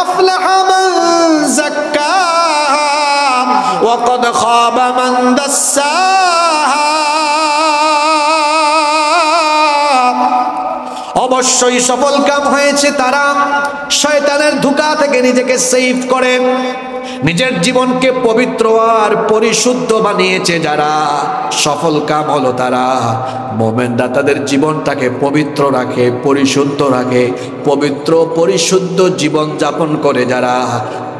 আফলাহা মান যাক্কাহা ওয়া ক্বাদ খাবা মান দাসসাহা। অবশ্যই সফল কাম হয়েছে তারা শয়তানের ধোঁকা থেকে নিজেকে সেভ করে নিজের জীবনকে পবিত্র আর পরিশুদ্ধ বানিয়েছে যারা। সফল কাম হলো তারা। মুমিনরা তাদের জীবনটাকে পবিত্র রাখে, পরিশুদ্ধ রাখে, পবিত্র পরিশুদ্ধ জীবন যাপন করে যারা,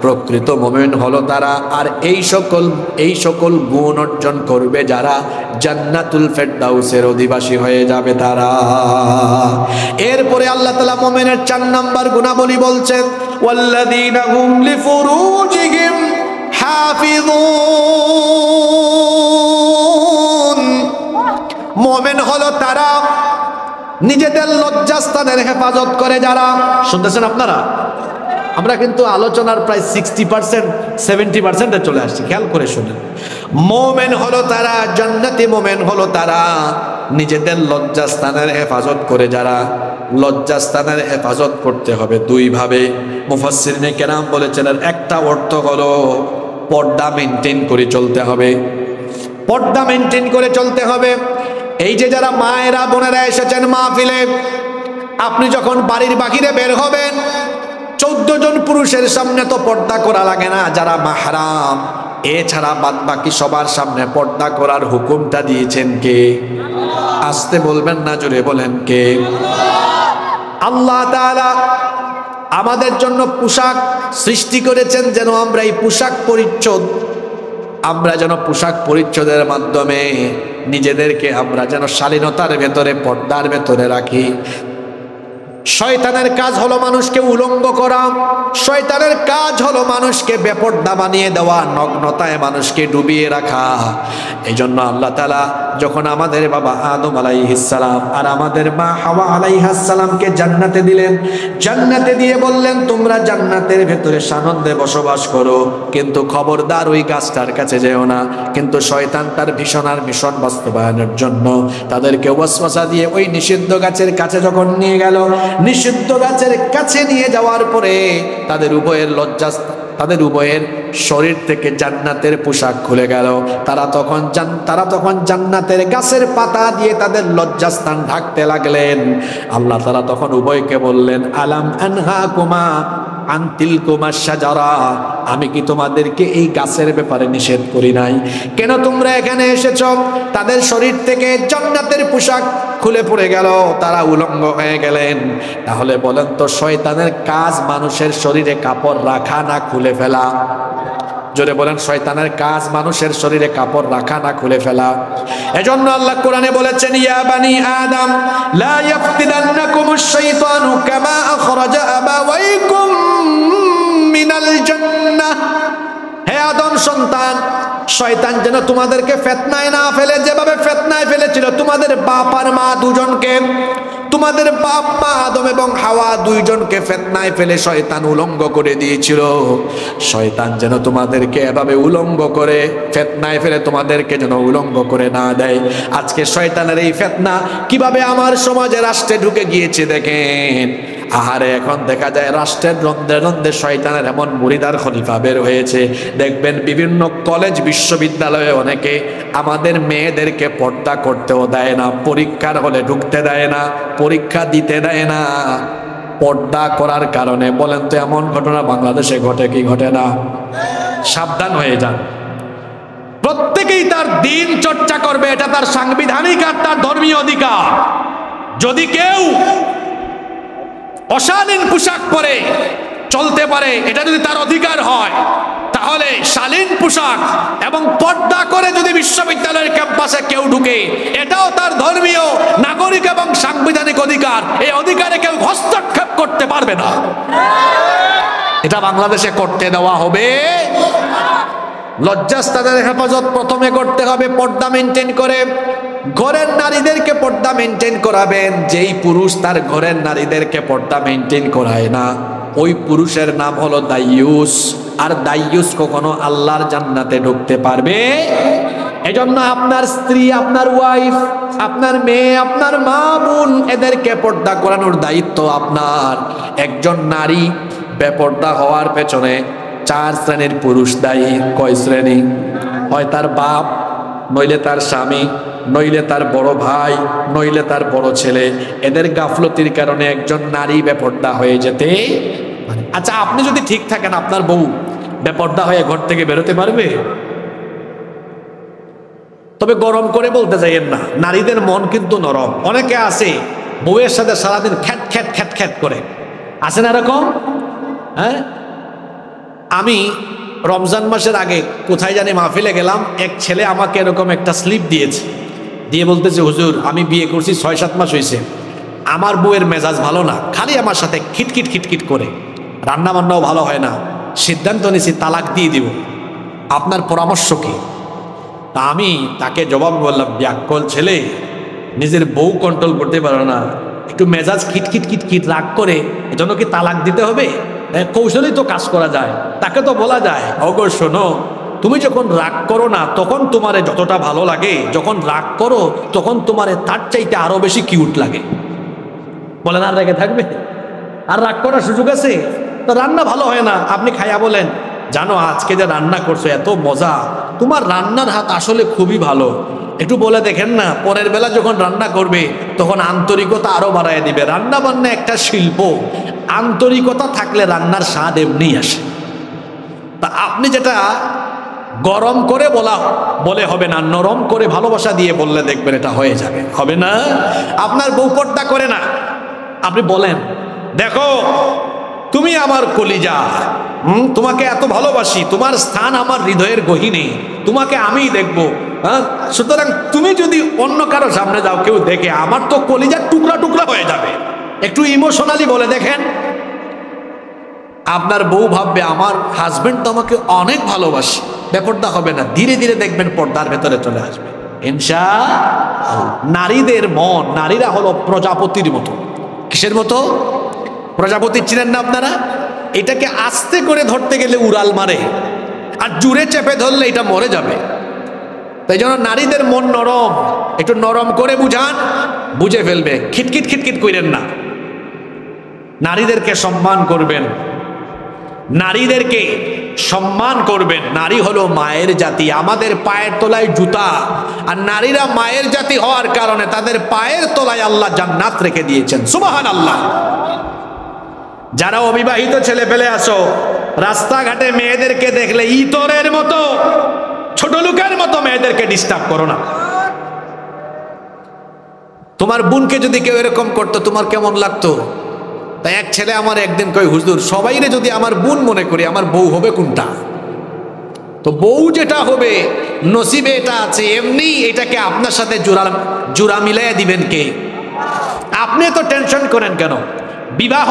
প্রকৃত মুমিন হলো তারা। আর এই সকল গুণ অর্জন করবে যারা, জান্নাতুল ফেরদাউসের অধিবাসী হয়ে যাবে তারা। এরপরে আল্লাহ তাআলা মুমিনের 4 নাম্বার গুণাবলী বলছেন, ওয়াল্লাযীনা হুম লিফুরুজিহিম হাফিযুন। মুমিন হলো তারা নিজেদের লজ্জাস্থানের হেফাজত করে যারা। শুনতেছেন আপনারা? আমরা কিন্তু আলোচনার প্রায় 60% 70% চলে আসছি, খেয়াল করে শুনেন। মুমিন হলো তারা, জান্নাতি মুমিন হলো তারা নিজেদের লজ্জাস্থানের হেফাজত করে যারা। লজ্জাস্থানের হেফাজত করতে হবে 2 ভাবে। মুফাসসিরিনে কেরাম বলেছেন, এর একটা অর্থ হলো পর্দা মেইনটেইন করে চলতে হবে। পর্দা মেইনটেইন করে চলতে হবে। এই যে যারা মায়েরা বোনেরা এসেছেন মাহফিলে, আপনি যখন বাড়ির বাহিরে বের হবেন 14 জন পুরুষের সামনে তো পর্দা করা লাগে না, যারা মাহরাম। এছাড়া বাদ বাকি সবার সামনে পর্দা করার হুকুমটা দিয়েছেন কে? আসতে বলবেন না, জোরে বলেন কে? আল্লাহ তাআলা আমাদের জন্য পোশাক সৃষ্টি করেছেন যেন আমরা এই পোশাক পরিচ্ছদের মাধ্যমে নিজেদেরকে আমরা যেন শালীনতার ভেতরে, পর্দার ভেতরে রাখি। শয়তানের কাজ হলো মানুষকে উলঙ্গ করা, শয়তানের কাজ হলো মানুষকে বেপর্দা বানিয়ে দেওয়া, নগ্নতায় মানুষকে ডুবিয়ে রাখা। এই জন্য আল্লাহ তাআলা যখন আমাদের বাবা আদম আলাইহিস সালাম আর আমাদের মা হাওয়া আলাইহাস সালামকে জান্নাতে দিলেন, জান্নাতে দিয়ে বললেন তোমরা জান্নাতের ভেতরে সানন্দে বসবাস করো, কিন্তু খবরদার ওই গাছটার কাছে যেও না। কিন্তু শয়তান তার ভীষণ আর ভীষণ বাস্তবায়নের জন্য তাদেরকে ওয়াসওয়াসা দিয়ে ওই নিষিদ্ধ গাছের কাছে যখন নিয়ে গেল, নিষিদ্ধ গাছের কাছে নিয়ে যাওয়ার পরে তাদের উভয়ের শরীর থেকে জান্নাতের পোশাক খুলে গেল। তারা তখন জান্নাতের গাছের পাতা দিয়ে তাদের লজ্জাস্থান ঢাকতে লাগলেন। আল্লাহ তাআলা তখন উভয়কে বললেন, আলাম আনহাকুমা আন তিলকুমা শাজারা, আমি কি তোমাদেরকে এই গাছের ব্যাপারে নিষেধ করি নাই? কেন তোমরা এখানে এসেছো? তাদের শরীর থেকে জান্নাতের পোশাক খুলে পড়ে গেল, তারা উলঙ্গ হয়ে গেলেন। তাহলে বলেন তো শয়তানের কাজ মানুষের শরীরে কাপড় রাখা না খুলে ফেলা? জোরে বলেন, শয়তানের কাজ মানুষের শরীরে কাপড় রাখা না খুলে ফেলা। এজন্য আল্লাহ কোরআনে বলেছেন, ইয়া বানি আদম লা ইয়াফতিনান্নাকুমুশ শাইতানু কামা আখরাজা আবাওয়াইকুম মিনাল জান্নাহ। হে আদম সন্তান, শয়তান যেন তোমাদেরকে ফিতনায় না ফেলে, যেভাবে ফিতনায় ফেলেছিল তোমাদের বাপ আর মা দুজনকে। তোমাদের বাপ মা আদম এবং হাওয়া দুইজনকে ফিতনায় ফেলে শয়তান উলঙ্গ করে দিয়েছিল। শয়তান যেন তোমাদেরকে এভাবে উলঙ্গ করে ফিতনায় ফেলে তোমাদেরকে যেন উলঙ্গ করে না দেয়। আজকে শয়তানের এই ফিতনা কিভাবে আমার সমাজে, রাষ্ট্রে ঢুকে গিয়েছে দেখেন। আহারে, এখন দেখা যায় রাষ্ট্রের রন্ধে রন্ধে শয়তানের এমন মুরিদার খলিফা বের হয়েছে। দেখবেন বিভিন্ন কলেজ বিশ্ববিদ্যালয়ে অনেকে আমাদের মেয়েদেরকে পর্দা করতেও দেয় না, পরীক্ষার হলে ঢুকতে দেয় না, পরীক্ষা দিতে দেয় না, পর্দা করার কারণে। বলেন তো এমন ঘটনা বাংলাদেশে ঘটে কি ঘটে না? সাবধান হয়ে যান। প্রত্যেকেই তার দিন চর্চা করবে, এটা তার সাংবিধানিক আর তার ধর্মীয় অধিকার। যদি কেউ অশালীন পোশাক পরে চলতে পারে, এটা যদি তার অধিকার হয়, তাহলে শালীন পোশাক এবং পর্দা করে যদি বিশ্ববিদ্যালয়ের ক্যাম্পাসে কেউ ঢুকে, এটাও তার ধর্মীয়, নাগরিক এবং সাংবিধানিক অধিকার। এই অধিকারে কেউ হস্তক্ষেপ করতে পারবে না। এটা বাংলাদেশে করতে দেওয়া হবে? লজ্জাস্থানের হেফাজত প্রথমে করতে হবে পর্দা মেনটেন করে। ঘরের নারীদেরকে পর্দা মেনটেন করাবেন। যেই পুরুষ তার ঘরের নারীদেরকে পর্দা মেনটেন করায় না, ওই পুরুষের নাম হলো দাইয়ুস। আর দাইয়ুস কখনো আল্লাহর জান্নাতে ঢুকতে পারবে? এজন্য আপনার স্ত্রী, আপনার ওয়াইফ, আপনার মেয়ে, আপনার মা বোন, এদেরকে পর্দা করানোর দায়িত্ব আপনার। একজন নারী বেপর্দা হওয়ার পেছনে 4 শ্রেণীর পুরুষ দায়ী। কয় শ্রেণী? হয় তার বাপ, নইলে তার স্বামী, নইলে তার বড় ভাই, নইলে তার বড় ছেলে। এদের গাফলতির কারণে একজন নারী বেপর্দা হয়ে যেতে পারে। আচ্ছা, আপনি যদি ঠিক থাকেন, আপনার বউ বেপর্দা হয়ে ঘর থেকে বেরোতে পারবে? তবে গরম করে বলতে যাইয়েন না, নারীদের মন কিন্তু নরম। অনেকে আছে বউয়ের সাথে সারাদিন খ্যাট খ্যাট খ্যাট খ্যাট করে, আছে না এরকম? হ্যাঁ, আমি রমজান মাসের আগে কোথায় জানি মাহফিলে গেলাম, এক ছেলে আমাকে এরকম একটা স্লিপ দিয়েছে, দিয়ে বলতেছে, হুজুর আমি বিয়ে করছি 6-7 মাস হয়েছে, আমার বউয়ের মেজাজ ভালো না, খালি আমার সাথে খিটখিট খিটখিট করে, রান্না বান্নাও ভালো হয় না, সিদ্ধান্ত নিয়েছি তালাক দিয়ে দিব, আপনার পরামর্শ কি? তা আমি তাকে জবাব বললাম, ব্যাককল ছেলে, নিজের বউ কন্ট্রোল করতে পারো না, একটু মেজাজ খিটখিট খিটখিট রাগ করে, এজন্য কি তালাক দিতে হবে? কৌশলেই তো কাজ করা যায়। তাকে তো বলা যায়, ওগো শোনো, তুমি যখন রাগ করো না তখন তোমারে যতটা ভালো লাগে, যখন রাগ করো তখন তোমারে তার চাইতে আরো বেশি কিউট লাগে। বলেন আর রেগে থাকবে? আর রাগ করার সুযোগ আছে? তো রান্না ভালো হয় না, আপনি খাইয়া বলেন, জানো আজকে যে রান্না করছো এত মজা, তোমার রান্নার হাত আসলে খুবই ভালো, একটু বলে দেখেন না। পরের বেলা যখন রান্না করবে তখন আন্তরিকতা আরো বাড়ায় দিবে। রান্না বান্না একটা শিল্প, আন্তরিকতা থাকলে রান্নার স্বাদ এমনি আসে। তা আপনি যেটা গরম করে বলে হবে না, নরম করে ভালোবাসা দিয়ে বললে দেখবেন এটা হয়ে যাবে। হবে না? আপনার বউ পর্দা করে না, আপনি বলেন, দেখো তুমি আমার কলিজা, তোমাকে এত ভালোবাসি, তোমার স্থান আমার হৃদয়ের গহীনে, তোমাকে আমিই দেখবো। হ্যাঁ, সুতরাং তুমি যদি অন্য কারো সামনে যাও, কেউ দেখে, আমার তো কলিজার টুকরা টুকরা হয়ে যাবে। একটু ইমোশনালি বলে দেখেন, আপনার বউ ভাববে আমার হাজবেন্ড তো আমাকে অনেক ভালোবাসে, বেপর্দা হবে না, ধীরে ধীরে দেখবেন পর্দার ভেতরে চলে আসবে ইনশাআল্লাহ। নারীদের মন, নারীরা হলো প্রজাপতির মতো। কিসের মতো? প্রজাপতি চিনেন না আপনারা? এটাকে আস্তে করে ধরতে গেলে উড়াল মারে, আর জুড়ে চেপে ধরলে এটা মরে যাবে। তাই জন্য নারীদের মন নরম, একটু নরম করে বুঝান, বুঝে ফেলবে। খিটখিট খিটখিট কইরেন না। নারীদেরকে সম্মান করবেন, নারীদেরকে সম্মান করবেন। নারী হলো মায়ের জাতি, আমাদের পায়ের তলায় জুতা, আর নারীরা মায়ের জাতি হওয়ার কারণে তাদের পায়ের তলায় আল্লাহ জান্নাত রেখে দিয়েছেন। সুবহানাল্লাহ। যারা অবিবাহিত ছেলে পেলে আসো, রাস্তাঘাটে মেয়েদেরকে দেখলে ইতরের মতো, ছোট লোকের মতো মেয়েদেরকে ডিস্টার্ব করো না। তোমার বোনকে যদি কেউ এরকম করতো তোমার কেমন লাগতো? তাই এক ছেলে আমার একদিন কই, হুজুর সবাইরে যদি আমার বোন মনে করি, আমার বউ হবে কোনটা? তো বউ যেটা হবে নসিবে এটা আছে, এমনি এটাকে আপনার সাথে জোড়া মিলাইয়া দিবেন কে? আপনি তো টেনশন করেন কেন? বিবাহ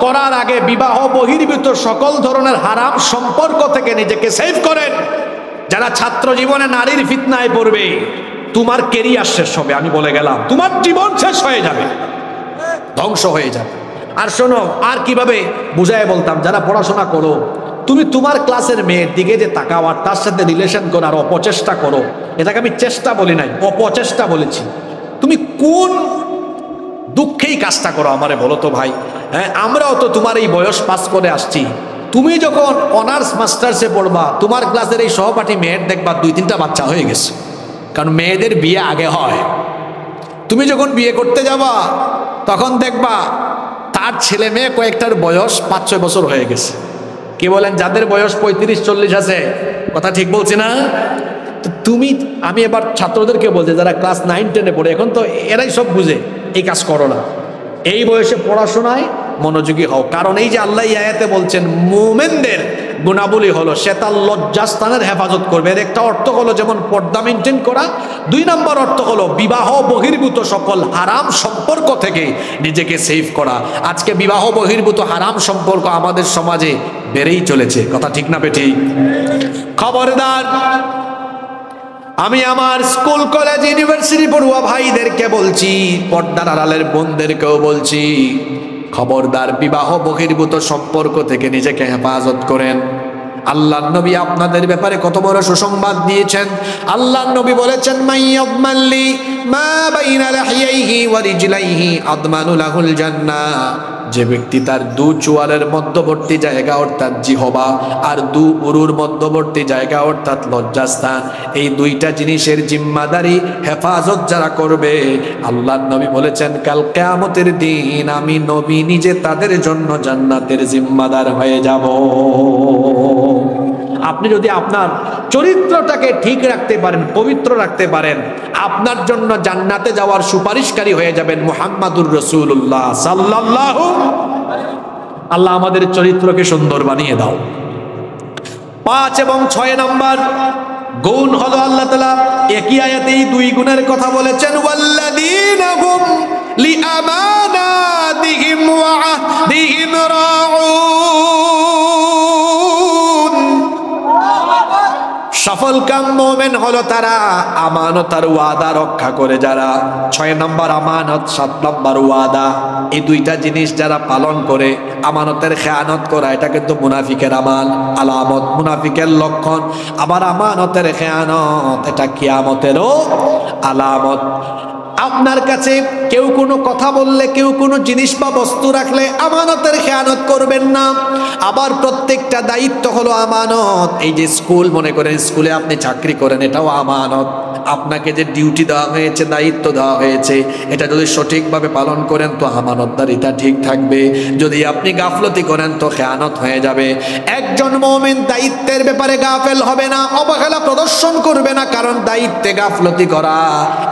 করার আগে বিবাহ বহির্ভূত সকল ধরনের হারাম সম্পর্ক থেকে নিজেকে সেভ করেন। যারা ছাত্র জীবনে নারীর ফিতনায় পড়বে, তোমার কেরিয়ার শেষ হবে, আমি বলে গেলাম, তোমার জীবন শেষ হয়ে যাবে, ধ্বংস হয়ে যাবে। আর শোনো, আর কিভাবে বুঝায় বলতাম, যারা পড়াশোনা করো, তুমি তোমার ক্লাসের মেয়ের দিকে যে তাকাও আর তার সাথে রিলেশন করার অপচেষ্টা করো, এটাকে আমি চেষ্টা বলি নাই, অপচেষ্টা বলেছি। তুমি কোন দুঃখেই কাজটা করো আমারে বলো তো ভাই? হ্যাঁ, আমরাও তো তোমার এই বয়স পাস করে আসছি। তুমি যখন অনার্স মাস্টার্সে পড়বা, তোমার ক্লাসের এই সহপাঠী মেয়ের দেখবা 2-3টা বাচ্চা হয়ে গেছে, কারণ মেয়েদের বিয়ে আগে হয়। তুমি যখন বিয়ে করতে যাবা তখন দেখবা তার ছেলে মেয়ে কয়েকটার বয়স 5-6 বছর হয়ে গেছে। কি বলেন? যাদের বয়স 35-40 আছে, কথা ঠিক বলছি না? তো তুমি, আমি এবার ছাত্রদেরকে বলছি যারা ক্লাস 9-10-এ পড়ে, এখন তো এরাই সব বুঝে, এই কাজ করো না, এই বয়সে পড়াশোনায় মনোযোগী হও। কারণ এই যে আল্লাহ আয়াতে বলছেন মুমিনদের গুণাবলী হলো সে তার লজ্জাস্থানের হেফাজত করবে। এর একটা অর্থ হলো যেমন পর্দা মেনটেন করা, 2 নম্বর অর্থ হলো বিবাহ বহির্ভূত সকল হারাম সম্পর্ক থেকে নিজেকে সেভ করা। আজকে বিবাহ বহির্ভূত হারাম সম্পর্ক আমাদের সমাজে বেড়েই চলেছে, কথা ঠিক না বেঠিক? খবরদার, আমি আমার স্কুল কলেজ ইউনিভার্সিটি পড়ুয়া ভাইদেরকে বলছি, পর্দার আড়ালের বোনদেরকেও বলছি, খবরদার বিবাহ বহির্ভূত সম্পর্ক থেকে নিজেকে হেফাজত করেন। আল্লাহর নবী আপনাদের ব্যাপারে কত বড় সুসংবাদ দিয়েছেন। আল্লাহর নবী বলেছেন, মাইয়াদমাল্লি মা বাইনা লাহিয়াইহি ওয়া রিজলাইহি আদমানু লাহুল জান্নাহ। যে ব্যক্তি তার দু চোয়ালের মধ্যবর্তী জায়গা অর্থাৎ জিহবা আর দু উরুর মধ্যবর্তী জায়গা অর্থাৎ লজ্জাস্থান, এই দুইটা জিনিসের জিম্মাদারি হেফাজত যারা করবে, আল্লাহর নবী বলেছেন কাল কিয়ামতের দিন আমি নবী নিজে তাদের জন্য জান্নাতের জিম্মাদার হয়ে যাব। আপনি যদি আপনার চরিত্রটাকে ঠিক রাখতে পারেন, পবিত্র রাখতে পারেন, আপনার জন্য জান্নাতে যাওয়ার সুপারিশকারী হয়ে যাবেন মুহাম্মাদুর রাসূলুল্লাহ সাল্লাল্লাহু। আল্লাহ আমাদের চরিত্রকে সুন্দর বানিয়ে দাও। 5 এবং 6 নম্বর গুণ হলো আল্লাহ তাআলা একই আয়াতেই দুই গুণের কথা বলেছেন, ওয়াল্লাযীনা হুম লিআমানাতিহিম ওয়া আহদিহিম রাউন। সফল কাম মুমিন হলো তারা আমানত আর ওয়াদা রক্ষা করে যারা। 6 নম্বর আমানত, 7 নম্বর ওয়াদা, এই দুইটা জিনিস যারা পালন করে, আমানতের খেয়ানত করা এটা কিন্তু মুনাফিকের আলামত, মুনাফিকের লক্ষণ। আবার আমানতের খেয়ানত এটা কিয়ামতেরও আলামত। আপনার কাছে কেউ কোনো কথা বললে, কেউ কোনো জিনিস বা বস্তু রাখলে আমানতের খেয়ানত করবেন না। আবার প্রত্যেকটা দায়িত্ব হলো আমানত। এই যে স্কুল, মনে করেন স্কুলে আপনি চাকরি করেন, এটাও আমানত। আপনাকে যে ডিউটি দেওয়া হয়েছে, দায়িত্ব দেওয়া হয়েছে, এটা যদি সঠিকভাবে পালন করেন তো আমানতদারিতা ঠিক থাকবে। যদি আপনি গাফলতি করেন তো খেয়ানত হয়ে যাবে। একজন মুমিন দায়িত্বের ব্যাপারে গাফেল হবে না, অবহেলা প্রদর্শন করবে না, কারণ দায়িত্বে গাফলতি করা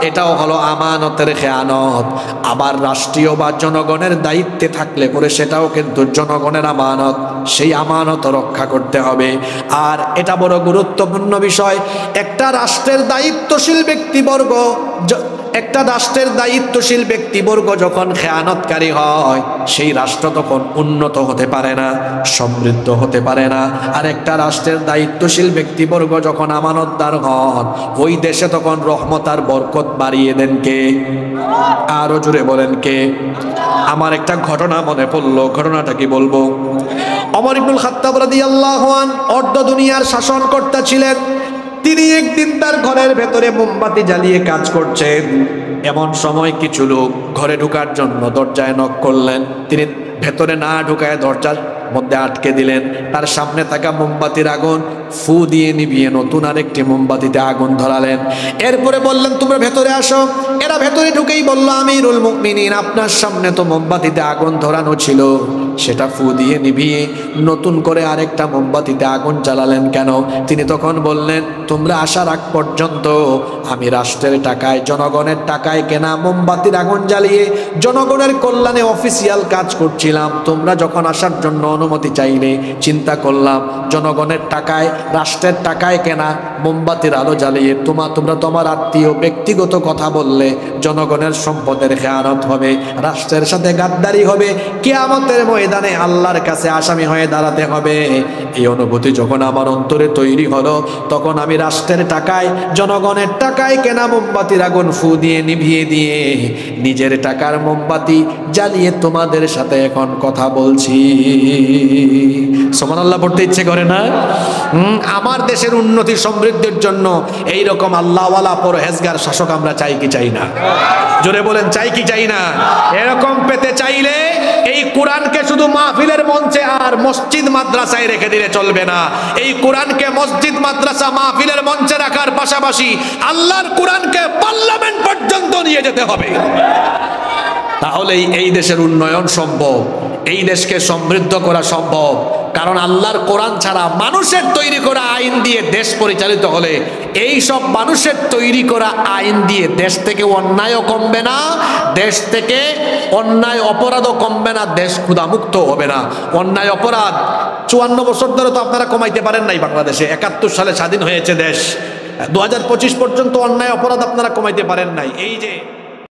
এটাও হলো আমানতের খেয়ানত। আবার রাষ্ট্রীয় বা জনগণের দায়িত্বে থাকলে পরে সেটাও কিন্তু জনগণের আমানত, সেই আমানত রক্ষা করতে হবে। আর এটা বড় গুরুত্বপূর্ণ বিষয়। একটা রাষ্ট্রের দায়িত্বশীল ব্যক্তিবর্গ যখন খেয়ানতকারী হয়, সেই রাষ্ট্র তখন উন্নত হতে পারে না, সমৃদ্ধ হতে পারে না। আর একটা রাষ্ট্রের দায়িত্বশীল ব্যক্তিবর্গ যখন আমানতদার হন, ওই দেশে তখন রহমত আর বরকত বাড়িয়ে দেন কে? আরো জোরে বলেন কে? আমার একটা ঘটনা মনে পড়লো, ঘটনাটা কি বলবো? ওমর ইবনুল খাত্তাব রাদিয়াল্লাহু আনহু অর্ধ দুনিয়ার শাসনকর্তা ছিলেন। তিনি একদিন তার ঘরের ভেতরে মোমবাতি জ্বালিয়ে কাজ করছেন। এমন সময় কিছু লোক ঘরে ঢোকার জন্য দরজায় নক করলেন। তিনি ভেতরে না ঢুকায় দরজার মধ্যে আটকে দিলেন। তার সামনে থাকা মোমবাতির আগুন ফু দিয়ে নিভিয়ে নতুন আরেকটি মোমবাতিতে আগুন ধরালেন। এরপরে বললেন তোমরা ভেতরে আসো। এরা ভেতরে ঢুকেই বলল, আমিরুল মুমিনিন, আপনার সামনে তো মোমবাতিতে আগুন ধরানো ছিল, সেটা ফু দিয়ে নিভিয়ে নতুন করে আরেকটা মোমবাতিতে আগুন জ্বালালেন কেন? তিনি তখন বললেন, তোমরা আসার আগ পর্যন্ত আমি রাষ্ট্রের টাকায়, জনগণের টাকায় কেনা মোমবাতির আগুন জ্বালিয়ে জনগণের কল্যাণে অফিসিয়াল কাজ করছিলাম। তোমরা যখন আসার জন্য অনুমতি চাইলে চিন্তা করলাম জনগণের টাকায়, রাষ্ট্রের টাকায় কেনা মোমবাতির আলো জ্বালিয়ে তোমরা তোমার আত্মীয় ব্যক্তিগত কথা বললে জনগণের সম্পদের খেয়ানত হবে, রাষ্ট্রের সাথে গাদ্দারি হবে, কিয়ামতের ময়দানে আল্লাহর কাছে আসামি হয়ে দাঁড়াতে হবে। এই অনুভূতি যখন আমার অন্তরে তৈরি হলো, তখন আমি রাষ্ট্রের টাকায়, জনগণের টাকায় কেনা মোমবাতির আগুন ফু দিয়ে নিভিয়ে দিয়ে নিজের টাকার মোমবাতি জ্বালিয়ে তোমাদের সাথে এখন কথা বলছি। সুবহানাল্লাহ পড়তে ইচ্ছে করে না? আমার দেশের উন্নতি সমৃদ্ধির জন্য এইরকম আল্লাহওয়ালা পরহেজগার শাসক আমরা চাই কি চাই না? জোরে বলেন, চাই কি চাই না? এরকম পেতে চাইলে এই কোরআনকে শুধু মাহফিলের মঞ্চে আর মসজিদ মাদ্রাসায় রেখে দিলে চলবে না। এই কোরআনকে মসজিদ মাদ্রাসা মাহফিলের মঞ্চে রাখার পাশাপাশি আল্লাহর কোরআনকে পার্লামেন্ট পর্যন্ত নিয়ে যেতে হবে। তাহলেই এই দেশের উন্নয়ন সম্ভব, এই দেশকে সমৃদ্ধ করা সম্ভব। কারণ আল্লাহর কোরআন ছাড়া মানুষের তৈরি করা আইন দিয়ে দেশ পরিচালিত হলে, এই সব মানুষের তৈরি করা আইন দিয়ে দেশ থেকে অন্যায়ও কমবে না, দেশ থেকে অন্যায় অপরাধও কমবে না, দেশ ক্ষুধামুক্ত হবে না। অন্যায় অপরাধ 54 বছর ধরে তো আপনারা কমাইতে পারেন নাই বাংলাদেশে। 71 সালে স্বাধীন হয়েছে দেশ, 2025 পর্যন্ত অন্যায় অপরাধ আপনারা কমাইতে পারেন নাই। এই যে